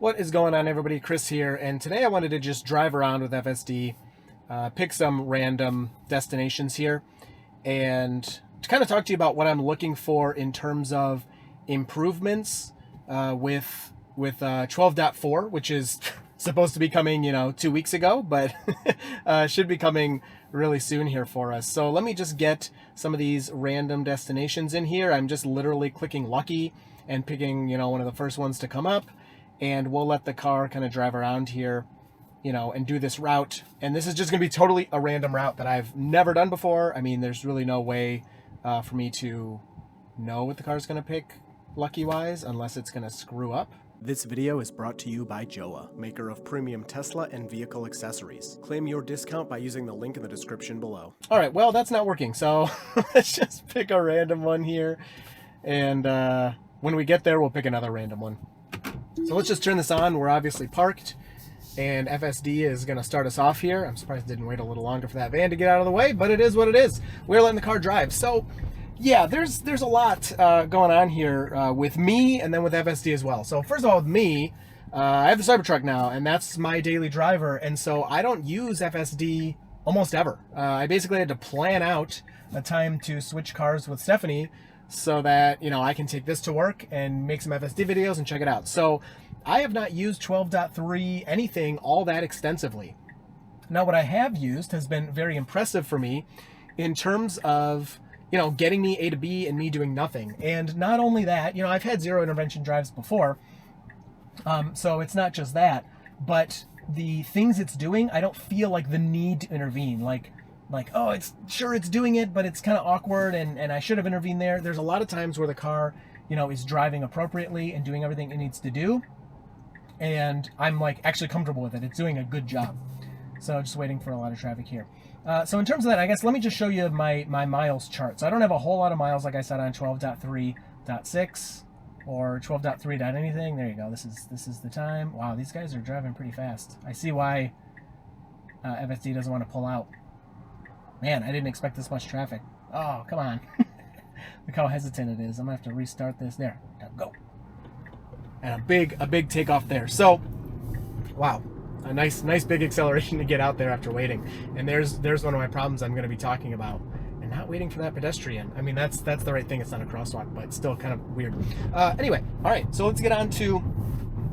What is going on, everybody? Chris here, and today I wanted to just drive around with FSD, pick some random destinations here, and to kind of talk to you about what I'm looking for in terms of improvements with 12.4, which is supposed to be coming, 2 weeks ago, but should be coming really soon here for us. So let me just get some of these random destinations in here. I'm just literally clicking lucky and picking, one of the first ones to come up. And we'll let the car kind of drive around here, and do this route. And this is just going to be totally a random route that I've never done before. I mean, there's really no way for me to know what the car's going to pick lucky-wise unless it's going to screw up. This video is brought to you by Joa, maker of premium Tesla and vehicle accessories. Claim your discount by using the link in the description below. All right, well, that's not working. So let's just pick a random one here. And when we get there, we'll pick another random one. So let's just turn this on. We're obviously parked, and FSD is going to start us off here. I'm surprised it didn't wait a little longer for that van to get out of the way, but it is what it is. We're letting the car drive. So yeah, there's a lot going on here with me and then with FSD as well. So first of all, with me, I have the Cybertruck now, and that's my daily driver, and so I don't use FSD almost ever. I basically had to plan out a time to switch cars with Stephanie so that, I can take this to work and make some FSD videos and check it out. So I have not used 12.3 anything all that extensively. Now, what I have used has been very impressive for me in terms of, getting me A to B and me doing nothing. And not only that, I've had zero intervention drives before. So it's not just that, but the things it's doing, I don't feel like the need to intervene. Like, oh, it's doing it, but it's kind of awkward and I should have intervened there. There's a lot of times where the car, is driving appropriately and doing everything it needs to do. And I'm actually comfortable with it. It's doing a good job. So just waiting for a lot of traffic here. So in terms of that, I guess let me just show you my miles chart. So I don't have a whole lot of miles, like I said, on 12.3.6 or 12.3. anything. There you go. This is the time. Wow, these guys are driving pretty fast. I see why FSD doesn't want to pull out. Man, I didn't expect this much traffic. Oh, come on. Look how hesitant it is. I'm going to have to restart this. There. Go. And a big takeoff there. So, wow. A nice big acceleration to get out there after waiting. And there's one of my problems I'm going to be talking about. And not waiting for that pedestrian. I mean, that's the right thing. It's not a crosswalk, but it's still kind of weird. Anyway, all right. So let's get on to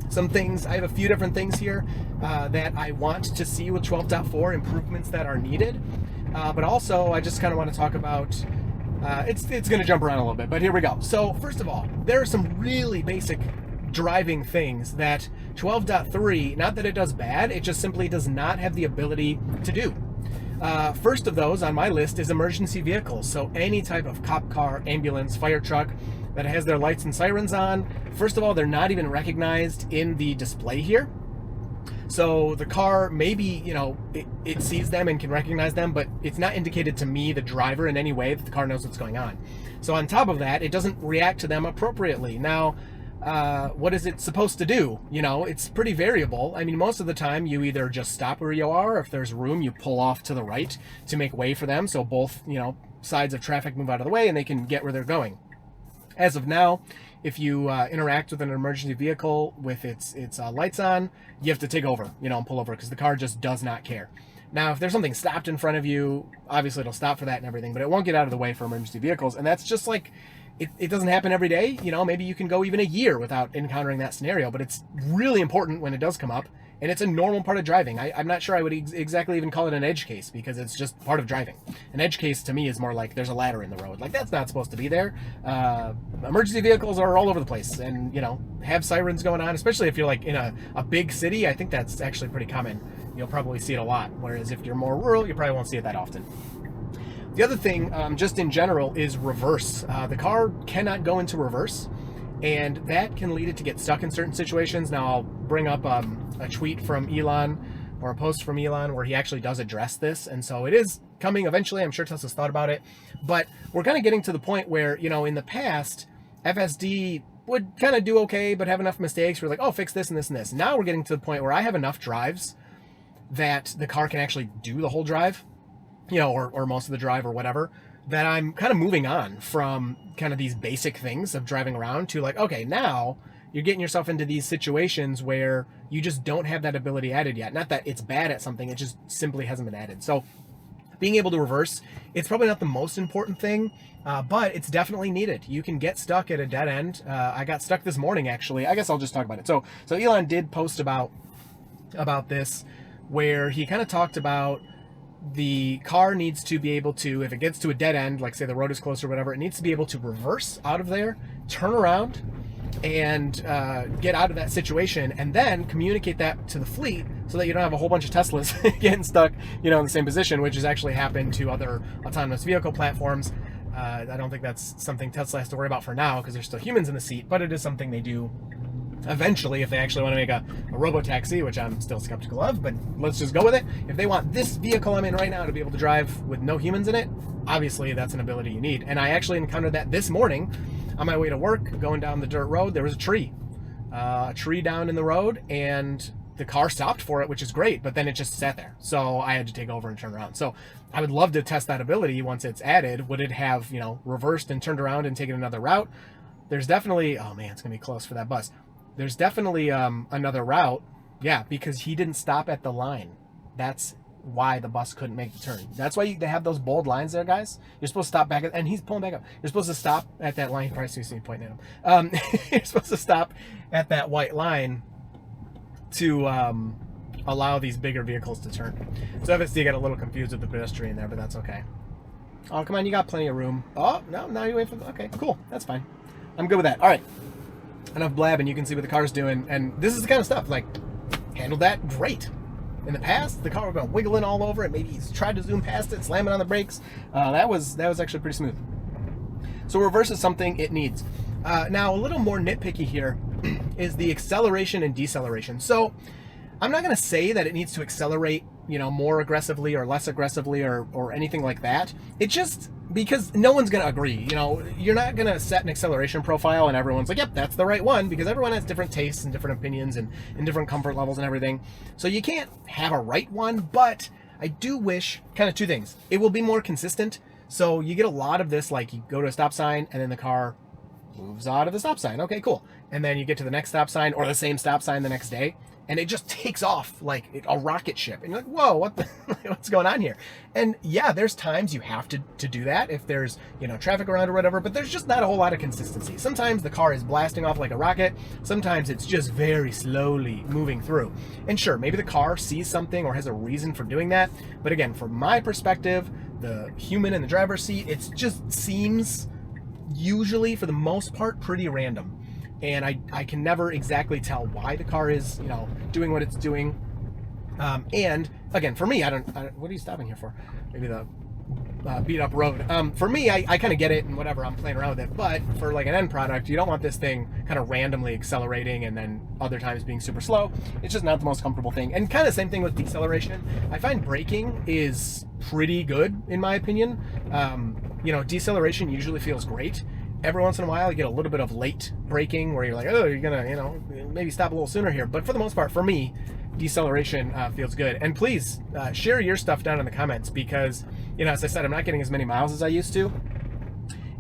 some things. I have a few different things here that I want to see with 12.4, improvements that are needed. But also, I just kind of want to talk about, it's going to jump around a little bit, but here we go. So first of all, there are some really basic driving things that 12.3, not that it does bad, it just simply does not have the ability to do. First of those on my list is emergency vehicles. So any type of cop car, ambulance, fire truck that has their lights and sirens on, first of all, they're not even recognized in the display here. So the car, maybe, it sees them and can recognize them, but it's not indicated to me, the driver, in any way that the car knows what's going on. So on top of that, it doesn't react to them appropriately. Now, what is it supposed to do? It's pretty variable. I mean, most of the time you either just stop where you are, or if there's room, you pull off to the right to make way for them. So both, sides of traffic move out of the way and they can get where they're going. As of now, if you interact with an emergency vehicle with its lights on, you have to take over, and pull over because the car just does not care. Now, if there's something stopped in front of you, obviously it'll stop for that and everything, but it won't get out of the way for emergency vehicles. And that's just it doesn't happen every day. Maybe you can go even a year without encountering that scenario, but it's really important when it does come up. And it's a normal part of driving. I'm not sure I would exactly even call it an edge case because it's just part of driving. An edge case to me is more like there's a ladder in the road. That's not supposed to be there. Emergency vehicles are all over the place and, have sirens going on, especially if you're in a big city. I think that's actually pretty common. You'll probably see it a lot. Whereas if you're more rural, you probably won't see it that often. The other thing, just in general, is reverse. The car cannot go into reverse. And that can lead it to get stuck in certain situations. Now, I'll bring up a tweet from Elon or a post from Elon where he actually does address this. And so it is coming eventually. I'm sure Tesla's thought about it. But we're kind of getting to the point where, in the past, FSD would kind of do okay, but have enough mistakes. We're like, oh, fix this and this and this. Now we're getting to the point where I have enough drives that the car can actually do the whole drive, or most of the drive or whatever, that I'm kind of moving on from kind of these basic things of driving around to okay, now, you're getting yourself into these situations where you just don't have that ability added yet. Not that it's bad at something, it just simply hasn't been added. So being able to reverse, it's probably not the most important thing, but it's definitely needed. You can get stuck at a dead end. I got stuck this morning, actually. I guess I'll just talk about it. So Elon did post about this, where he kind of talked about the car needs to be able to, if it gets to a dead end, like say the road is closed or whatever, it needs to be able to reverse out of there, turn around, and get out of that situation, and then communicate that to the fleet so that you don't have a whole bunch of Teslas getting stuck, in the same position, which has actually happened to other autonomous vehicle platforms. I don't think that's something Tesla has to worry about for now because there's still humans in the seat, but it is something they do eventually if they actually want to make a robo-taxi, which I'm still skeptical of, but let's just go with it. If they want this vehicle I'm in right now to be able to drive with no humans in it, obviously that's an ability you need. And I actually encountered that this morning on my way to work, going down the dirt road. There was a tree down in the road, and the car stopped for it, which is great, but then it just sat there. So I had to take over and turn around. So I would love to test that ability once it's added. Would it have, reversed and turned around and taken another route? There's definitely, oh man, it's gonna be close for that bus. There's definitely another route. Yeah, because he didn't stop at the line. That's why the bus couldn't make the turn. That's why they have those bold lines there, guys. You're supposed to stop back at, and he's pulling back up. You're supposed to stop at that line. You probably see me pointing at him. You're supposed to stop at that white line to allow these bigger vehicles to turn. So FSD got a little confused with the pedestrian there, but that's okay. Oh, come on, you got plenty of room. Oh, no, now you wait for the, okay, cool, that's fine. I'm good with that. All right, enough blabbing. You can see what the car's doing, and this is the kind of stuff, like, handled that great. In the past, the car would have been wiggling all over it. Maybe he's tried to zoom past it, slamming on the brakes. That was actually pretty smooth. So reverse is something it needs. Now, a little more nitpicky here is the acceleration and deceleration. So I'm not going to say that it needs to accelerate, more aggressively or less aggressively or anything like that. It just, because no one's going to agree. You're not going to set an acceleration profile and everyone's like, yep, that's the right one, because everyone has different tastes and different opinions and different comfort levels and everything. So you can't have a right one, but I do wish kind of two things. It will be more consistent. So you get a lot of this, like you go to a stop sign and then the car moves out of the stop sign. Okay, cool. And then you get to the next stop sign or the same stop sign the next day, and it just takes off like a rocket ship. And you're like, whoa, what's going on here? And yeah, there's times you have to do that if there's, traffic around or whatever, but there's just not a whole lot of consistency. Sometimes the car is blasting off like a rocket. Sometimes it's just very slowly moving through. And sure, maybe the car sees something or has a reason for doing that. But again, from my perspective, the human in the driver's seat, it just seems usually, for the most part, pretty random. And I can never exactly tell why the car is, doing what it's doing. And again, for me, I don't, what are you stopping here for? Maybe the beat up road. For me, I kind of get it and whatever, I'm playing around with it. But for like an end product, you don't want this thing kind of randomly accelerating and then other times being super slow. It's just not the most comfortable thing. And kind of same thing with deceleration. I find braking is pretty good in my opinion. Deceleration usually feels great. Every once in a while, you get a little bit of late braking where you're like, oh, you're gonna, maybe stop a little sooner here. But for the most part, for me, deceleration feels good. And please share your stuff down in the comments because, as I said, I'm not getting as many miles as I used to.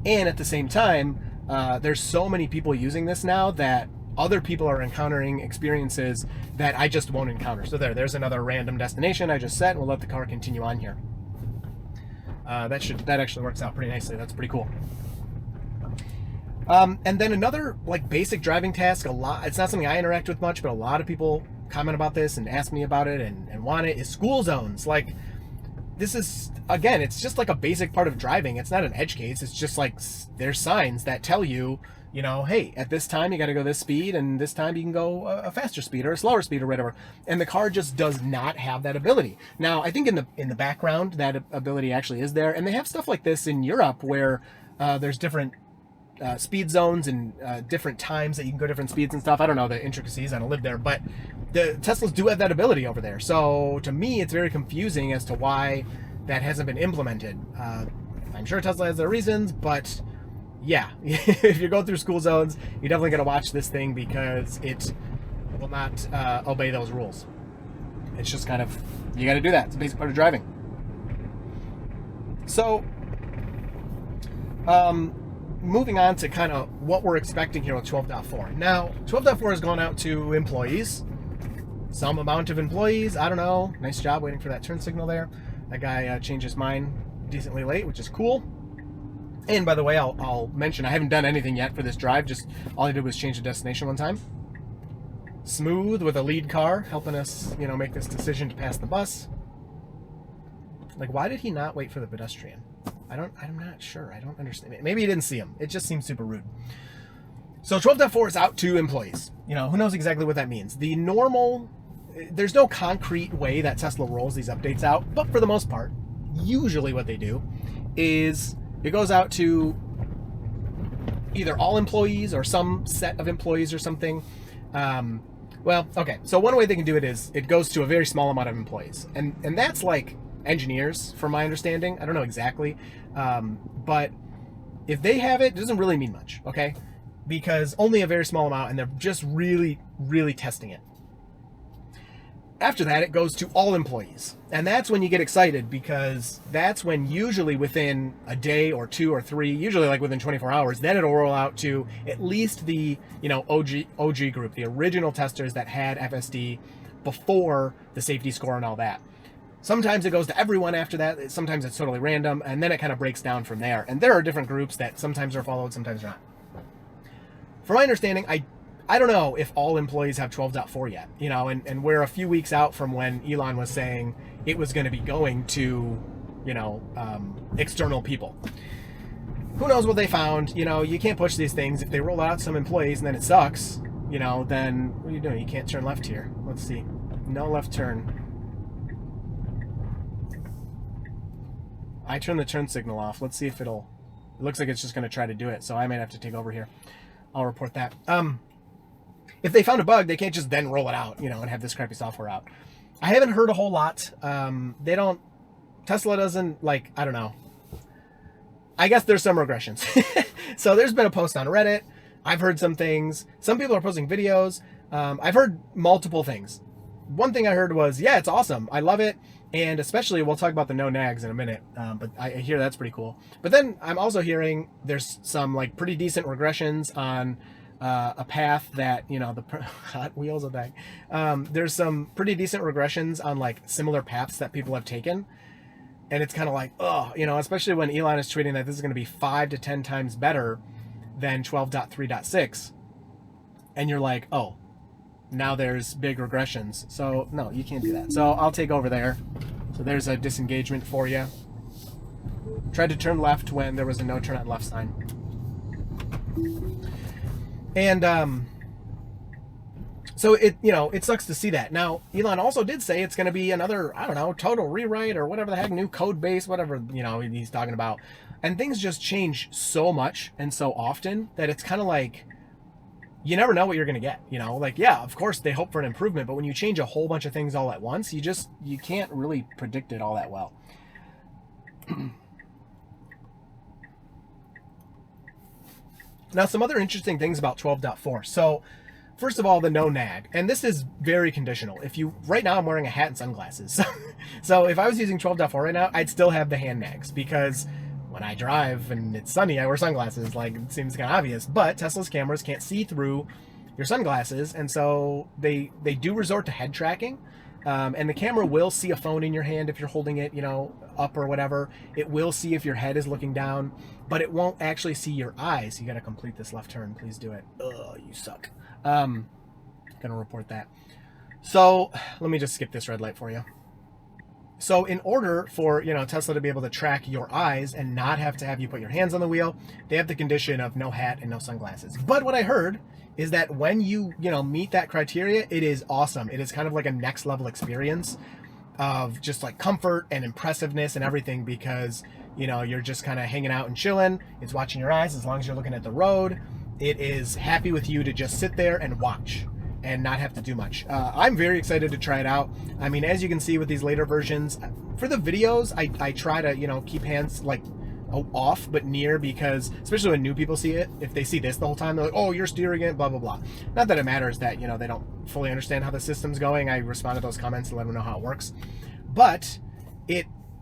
And at the same time, there's so many people using this now that other people are encountering experiences that I just won't encounter. So there's another random destination I just set, and we'll let the car continue on here. That actually works out pretty nicely. That's pretty cool. And then another like basic driving task, it's not something I interact with much, but a lot of people comment about this and ask me about it and want it, is school zones. Like, this is, again, it's just like a basic part of driving. It's not an edge case. It's just like there's signs that tell you, hey, at this time you got to go this speed, and this time you can go a faster speed or a slower speed or whatever. And the car just does not have that ability. Now, I think in the background that ability actually is there, and they have stuff like this in Europe where there's different speed zones and different times that you can go different speeds and stuff. I don't know the intricacies, I don't live there, but the Teslas do have that ability over there. So to me, it's very confusing as to why that hasn't been implemented. I'm sure Tesla has their reasons, but yeah, if you're going through school zones, you definitely got to watch this thing because it will not obey those rules. It's just kind of, you got to do that. It's a basic part of driving. So, moving on to kind of what we're expecting here with 12.4. Now, 12.4 has gone out to employees, some amount of employees. I don't know. Nice job waiting for that turn signal there. That guy changed his mind decently late, which is cool. And by the way, I'll mention I haven't done anything yet for this drive. Just all I did was change the destination one time. Smooth with a lead car helping us, make this decision to pass the bus. Like, why did he not wait for the pedestrian? I'm not sure. I don't understand. Maybe he didn't see him. It just seems super rude. So 12.4 is out to employees. Who knows exactly what that means. There's no concrete way that Tesla rolls these updates out, but for the most part, usually what they do is it goes out to either all employees or some set of employees or something. So one way they can do it is it goes to a very small amount of employees. And that's like engineers, from my understanding. I don't know exactly. But if they have it, it doesn't really mean much, okay? Because only a very small amount, and they're just really, really testing it. After that, it goes to all employees. And that's when you get excited, because that's when usually within a day or 2 or 3, usually like within 24 hours, then it'll roll out to at least the, OG group, the original testers that had FSD before the safety score and all that. Sometimes it goes to everyone after that. Sometimes it's totally random, and then it kind of breaks down from there. And there are different groups that sometimes are followed, sometimes not. From my understanding, I don't know if all employees have 12.4 yet, and we're a few weeks out from when Elon was saying it was going to be going to, external people. Who knows what they found? You can't push these things. If they roll out some employees and then it sucks, then what are you doing? You can't turn left here. Let's see. No left turn. I turned the turn signal off. Let's see if it looks like it's just going to try to do it. So I might have to take over here. I'll report that. If they found a bug, they can't just then roll it out, and have this crappy software out. I haven't heard a whole lot. Tesla doesn't, I don't know. I guess there's some regressions. So there's been a post on Reddit. I've heard some things. Some people are posting videos. I've heard multiple things. One thing I heard was, yeah, it's awesome. I love it. And especially, we'll talk about the no-nags in a minute, but I hear that's pretty cool. But then I'm also hearing there's some pretty decent regressions on a path that, the Hot Wheels of that. There's some pretty decent regressions on similar paths that people have taken. And it's kind of especially when Elon is tweeting that this is going to be 5 to 10 times better than 12.3.6. And you're like, oh, now there's big regressions. So no, you can't do that. So I'll take over there. So there's a disengagement for you. Tried to turn left when there was a no turn on left sign. And so it sucks to see that. Now, Elon also did say it's going to be another, I don't know, total rewrite or whatever the heck, new code base, whatever, he's talking about. And things just change so much and so often that it's kind of you never know what you're going to get, yeah, of course they hope for an improvement, but when you change a whole bunch of things all at once, you can't really predict it all that well. Now, some other interesting things about 12.4. So first of all, the no-nag, and this is very conditional. Right now I'm wearing a hat and sunglasses. So if I was using 12.4 right now, I'd still have the hand nags, because when I drive and it's sunny, I wear sunglasses. It seems kind of obvious, but Tesla's cameras can't see through your sunglasses, and so they do resort to head tracking. And the camera will see a phone in your hand if you're holding it, up or whatever. It will see if your head is looking down, but it won't actually see your eyes. You got to complete this left turn. Please do it. Ugh, you suck. Gonna report that. So let me just skip this red light for you. So in order for, Tesla to be able to track your eyes and not have to have you put your hands on the wheel, they have the condition of no hat and no sunglasses. But what I heard is that when you, meet that criteria, it is awesome. It is kind of like a next level experience of just comfort and impressiveness and everything, because, you're just kind of hanging out and chilling. It's watching your eyes as long as you're looking at the road. It is happy with you to just sit there and watch and not have to do much. I'm very excited to try it out. I mean, as you can see with these later versions, for the videos, I try to, keep hands off but near, because especially when new people see it, if they see this the whole time, they're like, oh, you're steering it, blah, blah, blah. Not that it matters that, they don't fully understand how the system's going. I respond to those comments to let them know how it works. But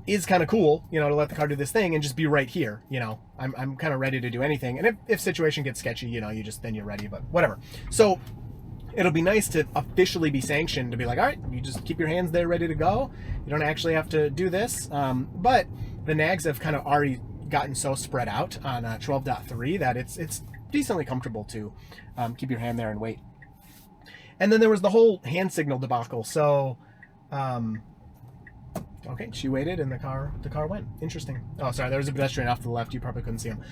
is kind of cool, you know, to let the car do this thing and just be right here. You know, I'm kind of ready to do anything. And if situation gets sketchy, you know, then you're ready, but whatever. So it'll be nice to officially be sanctioned to be like, all right, you just keep your hands there ready to go. You don't actually have to do this. But the nags have kind of already gotten so spread out on 12.3 that it's decently comfortable to keep your hand there and wait. And then there was the whole hand signal debacle. So, okay, she waited and the car went. Interesting. Oh, sorry, there was a pedestrian off to the left. You probably couldn't see him.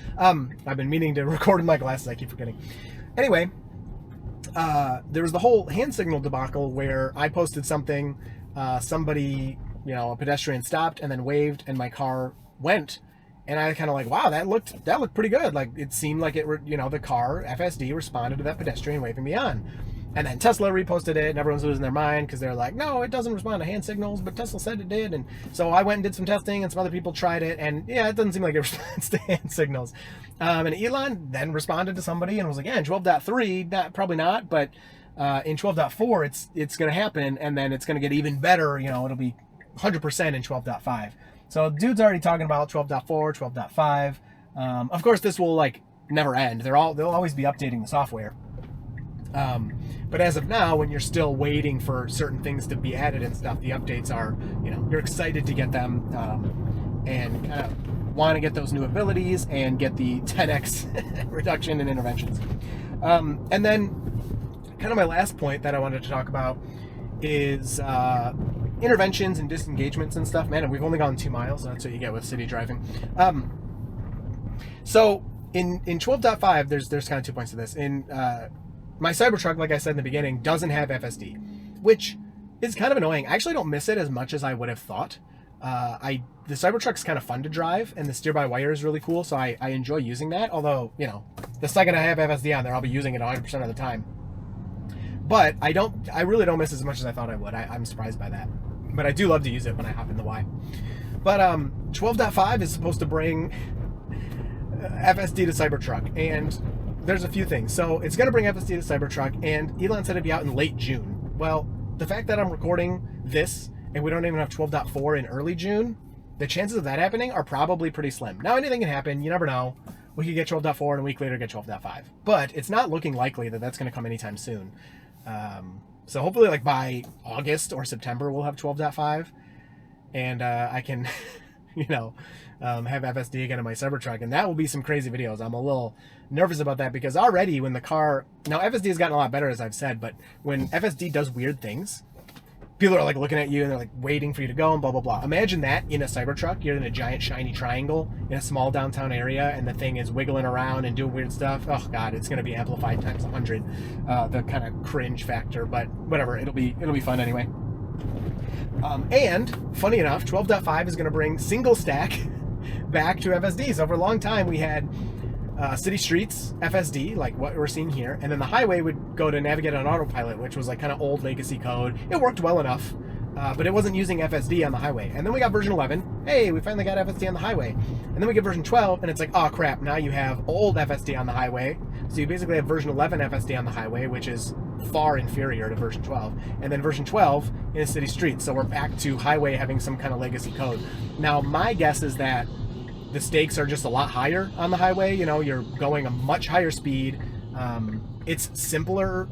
I've been meaning to record with my glasses. I keep forgetting. Anyway, there was the whole hand signal debacle where I posted something, somebody, you know, a pedestrian stopped and then waved and my car went. And I kind of like, wow, that looked pretty good. Like, it seemed like you know, the car, FSD, responded to that pedestrian waving me on. And then Tesla reposted it, and everyone's losing their mind because they're like, no, it doesn't respond to hand signals, but Tesla said it did. And so I went and did some testing, and some other people tried it, and yeah, it doesn't seem like it responds to hand signals. And Elon then responded to somebody and was like, yeah, in 12.3, probably not, but in 12.4, it's going to happen, and then it's going to get even better. You know, it'll be 100% in 12.5. So dude's already talking about 12.4, 12.5. Of course, this will like never end. They'll always be updating the software. But as of now, when you're still waiting for certain things to be added and stuff, the updates are, you know, you're excited to get them and kind of want to get those new abilities and get the 10x reduction in interventions. And then kind of my last point that I wanted to talk about is interventions and disengagements and stuff. Man, we've only gone 2 miles. That's what you get with city driving. So in 12.5, there's kind of 2 points to this. In my Cybertruck, like I said in the beginning, doesn't have FSD, which is kind of annoying. I actually don't miss it as much as I would have thought. The Cybertruck's kind of fun to drive, and the steer-by-wire is really cool, so I enjoy using that. Although, you know, the second I have FSD on there, I'll be using it 100% of the time. But I really don't miss it as much as I thought I would. I'm surprised by that. But I do love to use it when I hop in the Y. But 12.5 is supposed to bring FSD to Cybertruck, and there's a few things. So it's going to bring FSD to Cybertruck, and Elon said it'd be out in late June. Well, the fact that I'm recording this and we don't even have 12.4 in early June, the chances of that happening are probably pretty slim. Now, anything can happen. You never know. We could get 12.4 and a week later get 12.5. But it's not looking likely that that's going to come anytime soon. So hopefully, like, by August or September, we'll have 12.5. And I can, you know, have FSD again in my Cybertruck, and that will be some crazy videos. I'm a little nervous about that because already when the car, now FSD has gotten a lot better, as I've said, but when FSD does weird things, people are like looking at you and they're like waiting for you to go and blah, blah, blah. Imagine that in a Cybertruck. You're in a giant shiny triangle in a small downtown area, and the thing is wiggling around and doing weird stuff. Oh God, it's going to be amplified times 100, the kind of cringe factor, but whatever. It'll be fun anyway. And funny enough, 12.5 is going to bring single stack back to FSD. So for a long time we had city streets FSD, like what we're seeing here, and then the highway would go to navigate on autopilot, which was like kind of old legacy code. It worked well enough, but it wasn't using FSD on the highway. And then we got version 11. Hey, we finally got FSD on the highway. And then we get version 12, and it's like, oh crap, now you have old FSD on the highway. So you basically have version 11 FSD on the highway, which is far inferior to version 12, and then version 12 in a city street. So we're back to highway having some kind of legacy code. Now, my guess is that the stakes are just a lot higher on the highway. You know, you're going a much higher speed. It's simpler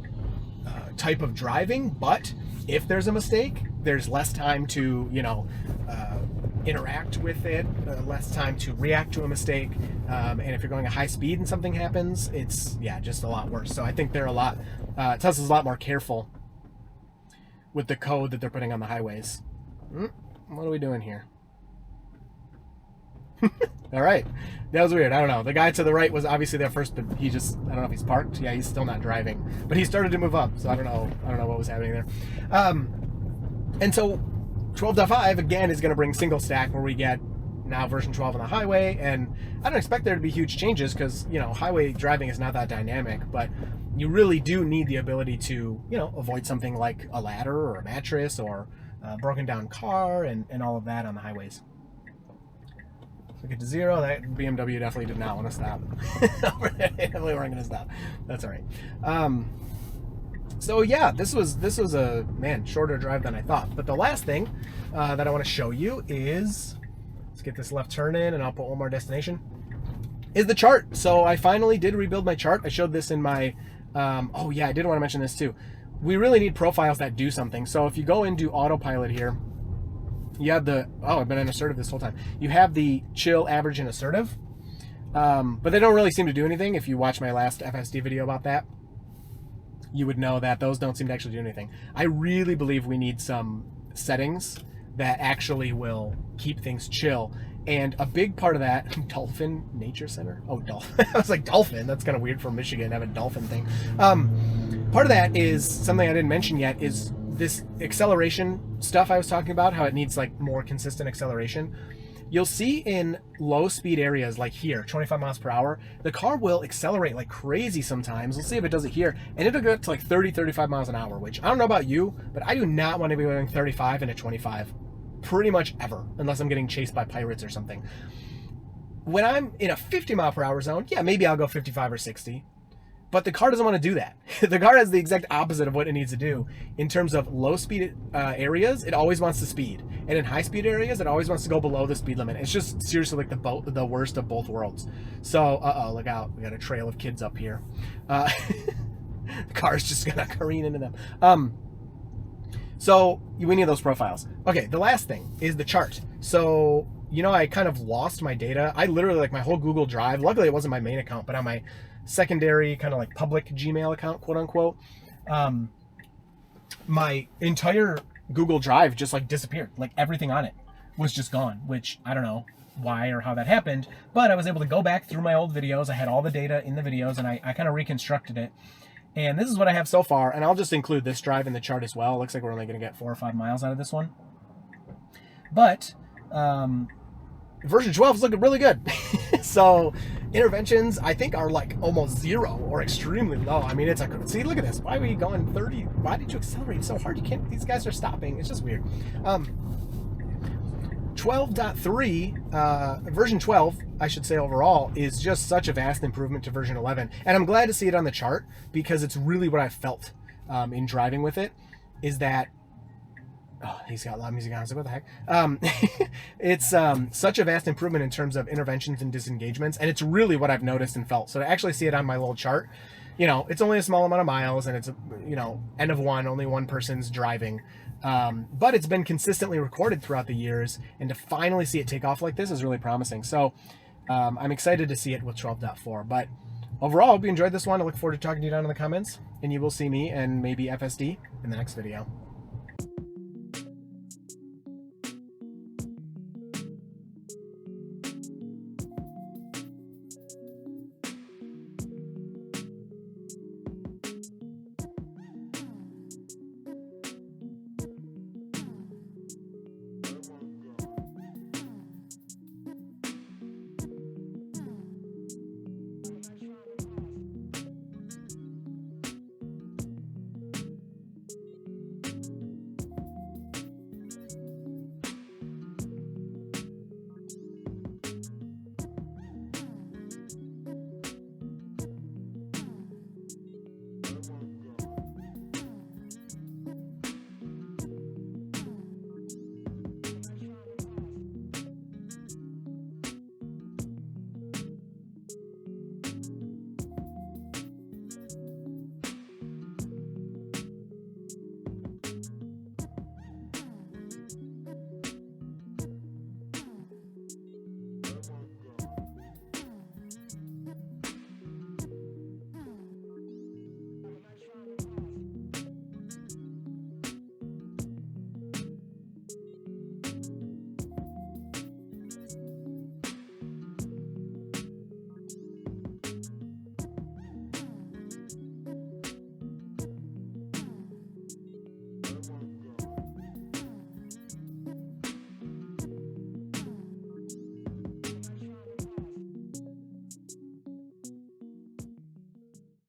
type of driving, but if there's a mistake, there's less time to, you know, interact with it, less time to react to a mistake. And if you're going at high speed and something happens, it's, yeah, just a lot worse. So I think they're Tesla's a lot more careful with the code that they're putting on the highways. What are we doing here? All right, that was weird. I don't know. The guy to the right was obviously there first, but I don't know if he's parked. Yeah, he's still not driving, but he started to move up. So I don't know what was happening there. And so 12.5 again is going to bring single stack, where we get now version 12 on the highway, and I don't expect there to be huge changes because, you know, highway driving is not that dynamic, but you really do need the ability to, you know, avoid something like a ladder or a mattress or a broken down car and all of that on the highways. So get to 0. That BMW definitely did not want to stop. They definitely weren't going to stop. That's all right. So yeah, this was a, man, shorter drive than I thought. But the last thing that I want to show you is let's get this left turn in and I'll put one more destination, is the chart. So I finally did rebuild my chart. I showed this in my, oh yeah, I did want to mention this too. We really need profiles that do something. So if you go into autopilot here, you have the, oh, I've been in assertive this whole time. You have the chill, average, and assertive. But they don't really seem to do anything. If you watch my last FSD video about that, you would know that those don't seem to actually do anything. I really believe we need some settings that actually will keep things chill. And a big part of that, Dolphin Nature Center. Oh, dolphin. I was like, dolphin. That's kind of weird for Michigan to have a dolphin thing. Part of that is something I didn't mention yet, is this acceleration stuff I was talking about, how it needs like more consistent acceleration. You'll see in low speed areas like here, 25 miles per hour, the car will accelerate like crazy sometimes. We'll see if it does it here. And it'll go up to like 30, 35 miles an hour, which I don't know about you, but I do not want to be going 35 and a 25 pretty much ever, unless I'm getting chased by pirates or something. When I'm in a 50 mile per hour zone, yeah, maybe I'll go 55 or 60. But the car doesn't want to do that. The car has the exact opposite of what it needs to do. In terms of low speed areas, it always wants to speed. And in high speed areas, it always wants to go below the speed limit. It's just seriously like the worst of both worlds. So, look out. We got a trail of kids up here. The car's just going to careen into them. So we need those profiles. Okay, the last thing is the chart. So, you know, I kind of lost my data. I literally, like, my whole Google Drive, luckily it wasn't my main account, but on my secondary kind of like public Gmail account, quote unquote, my entire Google Drive just like disappeared. Like everything on it was just gone, which I don't know why or how that happened, but I was able to go back through my old videos. I had all the data in the videos and I kind of reconstructed it. And this is what I have so far. And I'll just include this drive in the chart as well. It looks like we're only going to get 4 or 5 miles out of this one. But version 12 is looking really good. So interventions, I think, are like almost zero or extremely low. I mean, it's like, see, look at this. Why are we going 30? Why did you accelerate so hard? You can't, these guys are stopping. It's just weird. 12.3, version 12, I should say overall, is just such a vast improvement to version 11. And I'm glad to see it on the chart because it's really what I felt in driving with it, is that, oh, he's got loud music on, so what the heck? It's such a vast improvement in terms of interventions and disengagements, and it's really what I've noticed and felt. So to actually see it on my little chart, you know, it's only a small amount of miles, and it's, you know, N of one, only one person's driving. But it's been consistently recorded throughout the years, and to finally see it take off like this is really promising. So I'm excited to see it with 12.4. But overall, I hope you enjoyed this one. I look forward to talking to you down in the comments, and you will see me and maybe FSD in the next video.